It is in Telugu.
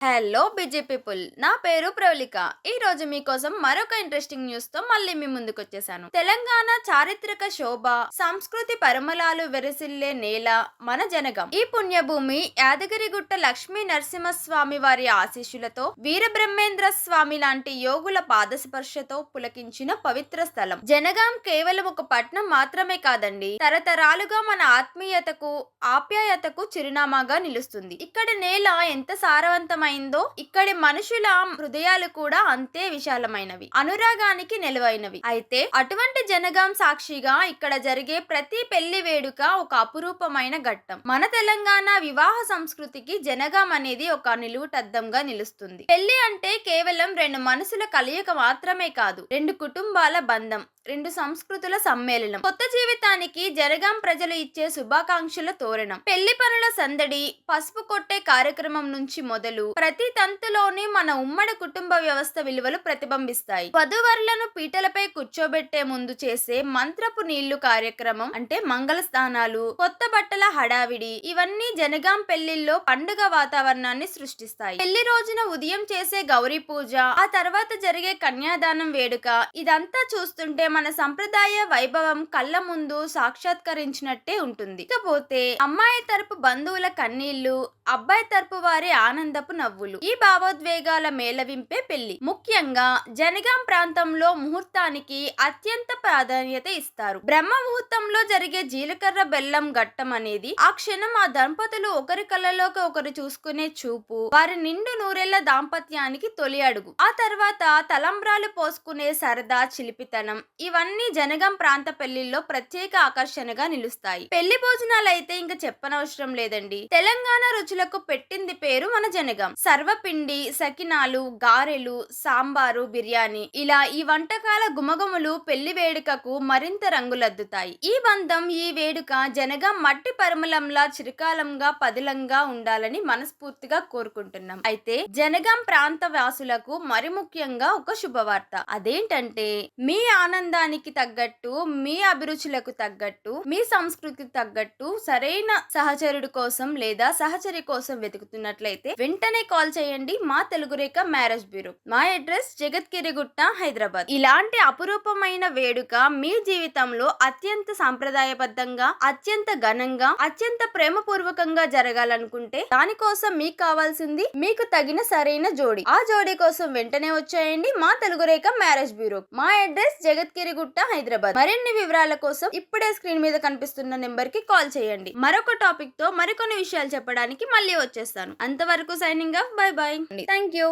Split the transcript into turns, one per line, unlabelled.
హలో బిజీ పీపుల్, నా పేరు ప్రవళిక. ఈ రోజు మీకోసం మరొక ఇంట్రెస్టింగ్ న్యూస్ తో మళ్ళీ మీ ముందుకు వచ్చేసాను. తెలంగాణ చారిత్రక శోభ, సంస్కృతి పరిమళాలు వెరసిల్లే నేల మన జనగం. ఈ పుణ్యభూమి యాదగిరిగుట్ట లక్ష్మీ నరసింహస్వామి వారి ఆశీస్సులతో, వీరబ్రహ్మేంద్ర స్వామి లాంటి యోగుల పాదస్పర్శతో పులకించిన పవిత్ర స్థలం. జనగాం కేవలం ఒక పట్నం మాత్రమే కాదండి, తరతరాలుగా మన ఆత్మీయతకు, ఆప్యాయతకు చిరునామాగా నిలుస్తుంది. ఇక్కడ నేల ఎంత సారవంతమైందో ఇక్కడి మనుషుల హృదయాలు కూడా అంతే విశాలమైనవి, అనురాగానికి నిలువైనవి. అయితే అటువంటి జనగాం సాక్షిగా ఇక్కడ జరిగే ప్రతి పెళ్లి వేడుక ఒక అపురూపమైన ఘట్టం. మన తెలంగాణ వివాహ సంస్కృతికి జనగాం అనేది ఒక నిలువుటద్దంగా నిలుస్తుంది. పెళ్లి అంటే కేవలం రెండు మనసుల కలయిక మాత్రమే కాదు, రెండు కుటుంబాల బంధం, రెండు సంస్కృతుల సమ్మేళనం. కొత్త జీవితానికి జనగాం ప్రజలు ఇచ్చే శుభాకాంక్షల తోరణం. పెళ్లి పనుల సందడి, పసుపు కొట్టే కార్యక్రమం నుంచి మొదలు ప్రతి తంతులోని మన ఉమ్మడి కుటుంబ వ్యవస్థ విలువలు ప్రతిబింబిస్తాయి. వధూవరులను పీటలపై కూర్చోబెట్టే ముందు చేసే మంత్రపు నీళ్లు కార్యక్రమం అంటే మంగళ స్నానాలు, కొత్త బట్టల హడావిడి, ఇవన్నీ జనగాం పెళ్లిల్లో పండుగ వాతావరణాన్ని సృష్టిస్తాయి. పెళ్లి రోజున ఉదయం చేసే గౌరీ పూజ, ఆ తర్వాత జరిగే కన్యాదానం వేడుక, ఇదంతా చూస్తుంటే మన సంప్రదాయ వైభవం కళ్ళ ముందు సాక్షాత్కరించినట్టే ఉంటుంది. ఇకపోతే అమ్మాయి తరపు బంధువుల కన్నీళ్లు, అబ్బాయి తరపు వారి ఆనందపు నవ్వులు, ఈ భావోద్వేగాల మేళవింపే పెళ్లి. ముఖ్యంగా జనగాం ప్రాంతంలో ముహూర్తానికి అత్యంత ప్రాధాన్యత ఇస్తారు. బ్రహ్మ ముహూర్తంలో జరిగే జీలకర్ర బెల్లం ఘట్టం అనేది ఆ క్షణం ఆ దంపతులు ఒకరి కళ్ళలోకి ఒకరు చూసుకునే చూపు, వారి నిండు నూరేళ్ల దాంపత్యానికి తొలి అడుగు. ఆ తర్వాత తలంబ్రాలు పోసుకునే సరదా, చిలిపితనం, ఇవన్నీ జనగాం ప్రాంత పెళ్లిల్లో ప్రత్యేక ఆకర్షణగా నిలుస్తాయి. పెళ్లి భోజనాలు అయితే ఇంకా చెప్పనవసరం లేదండి. తెలంగాణ రుచులకు పెట్టింది పేరు మన జనగాం. సర్వపిండి, సకినాలు, గారెలు, సాంబారు, బిర్యానీ, ఇలా ఈ వంటకాల గుమగుమలు పెళ్లి వేడుకకు మరింత రంగులద్దుతాయి. ఈ బంధం, ఈ వేడుక జనగాం మట్టి పరిమళంలా చిరకాలంగా పదిలంగా ఉండాలని మనస్ఫూర్తిగా కోరుకుంటున్నాం. అయితే జనగాం ప్రాంత వాసులకు మరి ముఖ్యంగా ఒక శుభవార్త. అదేంటంటే మీ ఆనందానికి తగ్గట్టు, మీ అభిరుచులకు తగ్గట్టు, మీ సంస్కృతికి తగ్గట్టు సరైన సహచరుడి కోసం లేదా సహచరి కోసం వెతుకుతున్నట్లయితే వెంటనే కాల్ చేయండి మా తెలుగు రేఖ మ్యారేజ్ బ్యూరో. మా అడ్రస్ జగత్గిరిగుట్ట, హైదరాబాద్. ఇలాంటి అపురూపమైన వేడుక మీ జీవితంలో అత్యంత సాంప్రదాయబద్ధంగా, అత్యంత ఘనంగా, అత్యంత ప్రేమపూర్వకంగా జరగాలనుకుంటే దానికోసం మీకు కావాల్సింది మీకు తగిన సరైన జోడి. ఆ జోడి కోసం వెంటనే వచ్చేయండి మా తెలుగు రేఖ మ్యారేజ్ బ్యూరో. మా అడ్రస్ జగత్గిరిగుట్ట, హైదరాబాద్. మరిన్ని వివరాల కోసం ఇప్పుడే స్క్రీన్ మీద కనిపిస్తున్న నెంబర్ కి కాల్ చేయండి. మరొక టాపిక్ తో మరికొన్ని విషయాలు చెప్పడానికి మళ్ళీ వచ్చేస్తాను. అంతవరకు signing off. By by. Thank you.